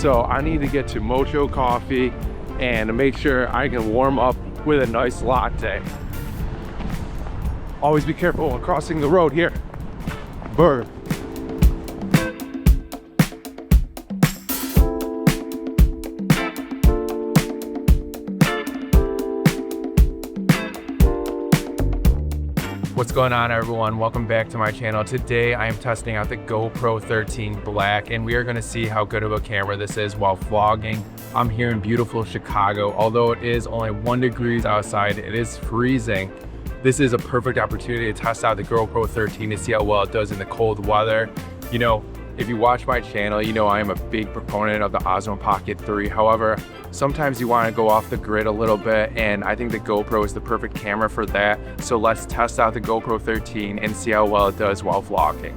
So I need to get to Mojo Coffee and make sure I can warm up with a nice latte. Always be careful when crossing the road here. Bird. What's going on, everyone? Welcome back to my channel. Today I am testing out the GoPro 13 Black, and we are going to see how good of a camera this is while vlogging. I'm here in beautiful Chicago. Although it is only 1 degree outside, it is freezing. This is a perfect opportunity to test out the GoPro 13 to see how well it does in the cold weather. You know, if you watch my channel, you know I am a big proponent of the Osmo Pocket 3. However, sometimes you want to go off the grid a little bit, and I think the GoPro is the perfect camera for that. So let's test out the GoPro 13 and see how well it does while vlogging.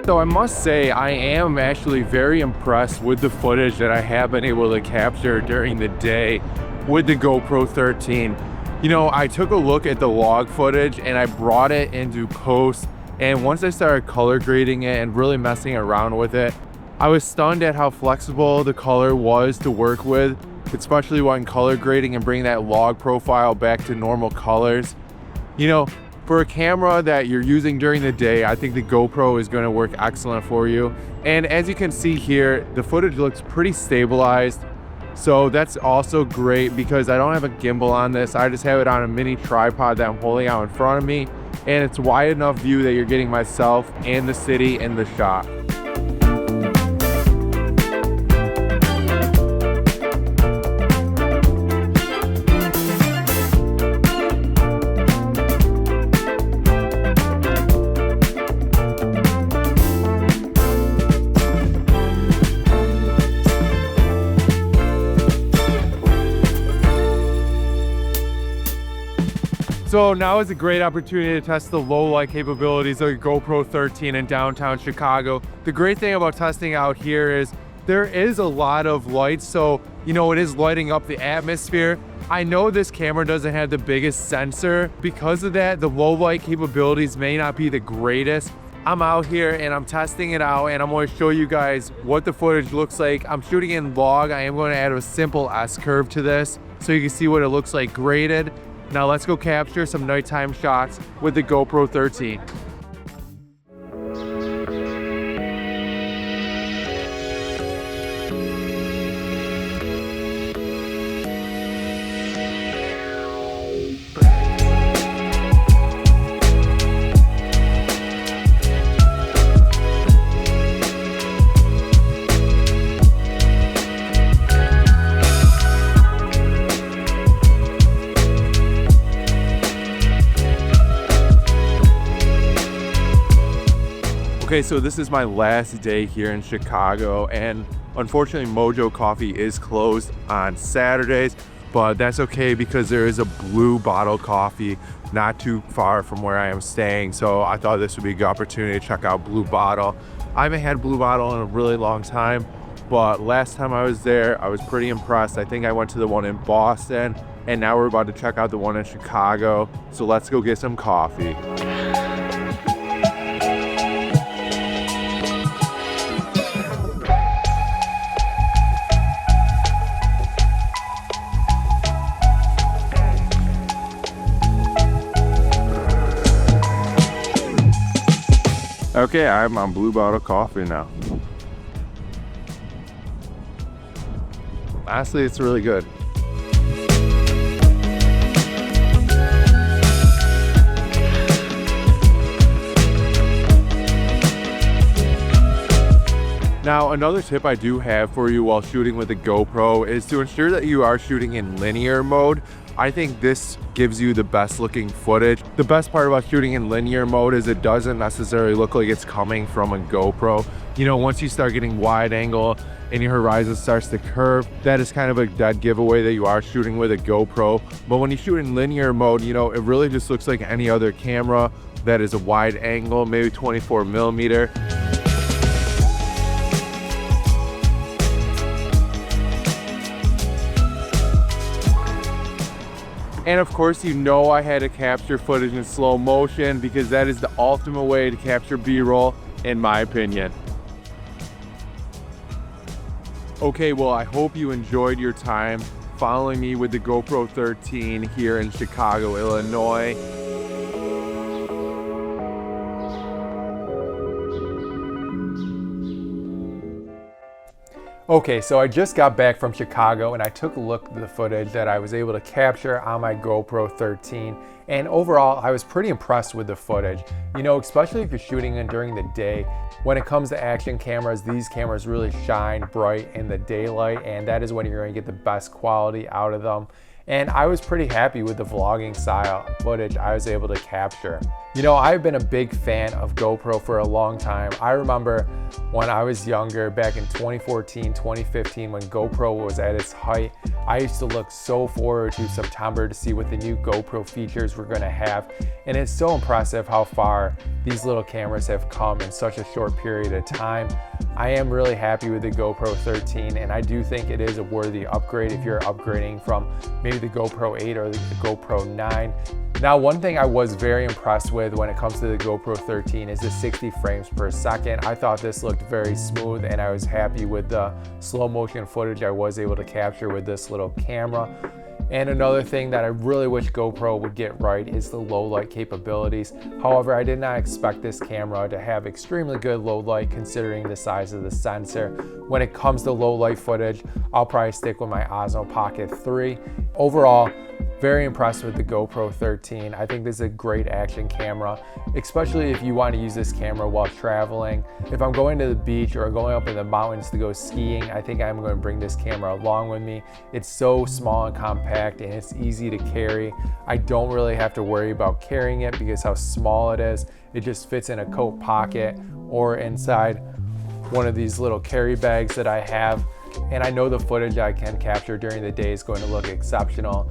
So I must say, I am actually very impressed with the footage that I have been able to capture during the day with the GoPro 13. You know, I took a look at the log footage and I brought it into post, and once I started color grading it and really messing around with it, I was stunned at how flexible the color was to work with, especially when color grading and bringing that log profile back to normal colors. You know, for a camera that you're using during the day, I think the GoPro is going to work excellent for you. And as you can see here, the footage looks pretty stabilized. So that's also great because I don't have a gimbal on this. I just have it on a mini tripod that I'm holding out in front of me. And it's wide enough view that you're getting myself and the city in the shot. So now is a great opportunity to test the low light capabilities of the GoPro 13 in downtown Chicago. The great thing about testing out here is there is a lot of light, so you know it is lighting up the atmosphere. I know this camera doesn't have the biggest sensor. Because of that, the low light capabilities may not be the greatest. I'm out here and I'm testing it out, and I'm going to show you guys what the footage looks like. I'm shooting in log. I am going to add a simple S-curve to this so you can see what it looks like graded. Now let's go capture some nighttime shots with the GoPro 13. Okay, so this is my last day here in Chicago, and unfortunately Mojo Coffee is closed on Saturdays, but that's okay because there is a Blue Bottle Coffee not too far from where I am staying. So I thought this would be a good opportunity to check out Blue Bottle. I haven't had Blue Bottle in a really long time, but last time I was there, I was pretty impressed. I think I went to the one in Boston, and now we're about to check out the one in Chicago. So let's go get some coffee. Okay, I'm on Blue Bottle Coffee now. Honestly, it's really good. Now, another tip I do have for you while shooting with the GoPro is to ensure that you are shooting in linear mode. I think this gives you the best looking footage. The best part about shooting in linear mode is it doesn't necessarily look like it's coming from a GoPro. You know, once you start getting wide angle and your horizon starts to curve, that is kind of a dead giveaway that you are shooting with a GoPro. But when you shoot in linear mode, you know, it really just looks like any other camera that is a wide angle, maybe 24mm. And of course, you know I had to capture footage in slow motion because that is the ultimate way to capture B-roll, in my opinion. Okay, well, I hope you enjoyed your time following me with the GoPro 13 here in Chicago, Illinois. Okay, so I just got back from Chicago and I took a look at the footage that I was able to capture on my GoPro 13. And overall, I was pretty impressed with the footage. You know, especially if you're shooting in during the day. When it comes to action cameras, these cameras really shine bright in the daylight, and that is when you're going to get the best quality out of them. And I was pretty happy with the vlogging style footage I was able to capture. You know, I've been a big fan of GoPro for a long time. I remember when I was younger, back in 2014, 2015, when GoPro was at its height, I used to look so forward to September to see what the new GoPro features were gonna have. And it's so impressive how far these little cameras have come in such a short period of time. I am really happy with the GoPro 13, and I do think it is a worthy upgrade if you're upgrading from maybe the GoPro 8 or the GoPro 9. Now, one thing I was very impressed with when it comes to the GoPro 13 is the 60 frames per second. I thought this looked very smooth, and I was happy with the slow motion footage I was able to capture with this little camera. And another thing that I really wish GoPro would get right is the low light capabilities. However, I did not expect this camera to have extremely good low light considering the size of the sensor. When it comes to low light footage, I'll probably stick with my Osmo Pocket 3. Overall, very impressed with the GoPro 13. I think this is a great action camera, especially if you want to use this camera while traveling. If I'm going to the beach or going up in the mountains to go skiing, I think I'm going to bring this camera along with me. It's so small and compact, and it's easy to carry. I don't really have to worry about carrying it because how small it is. It just fits in a coat pocket or inside one of these little carry bags that I have. And I know the footage I can capture during the day is going to look exceptional.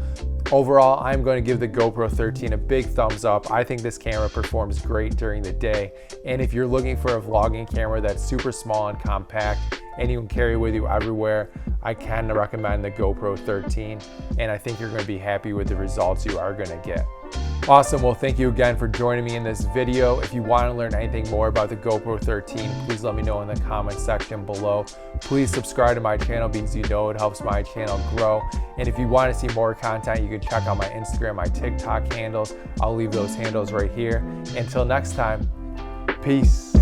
Overall, I'm going to give the GoPro 13 a big thumbs up. I think this camera performs great during the day. And if you're looking for a vlogging camera that's super small and compact and you can carry with you everywhere, I can recommend the GoPro 13. And I think you're going to be happy with the results you are going to get. Awesome. Well, thank you again for joining me in this video. If you want to learn anything more about the GoPro 13, please let me know in the comment section below. Please subscribe to my channel because you know it helps my channel grow. And if you want to see more content, you can check out my Instagram, my TikTok handles. I'll leave those handles right here. Until next time, peace.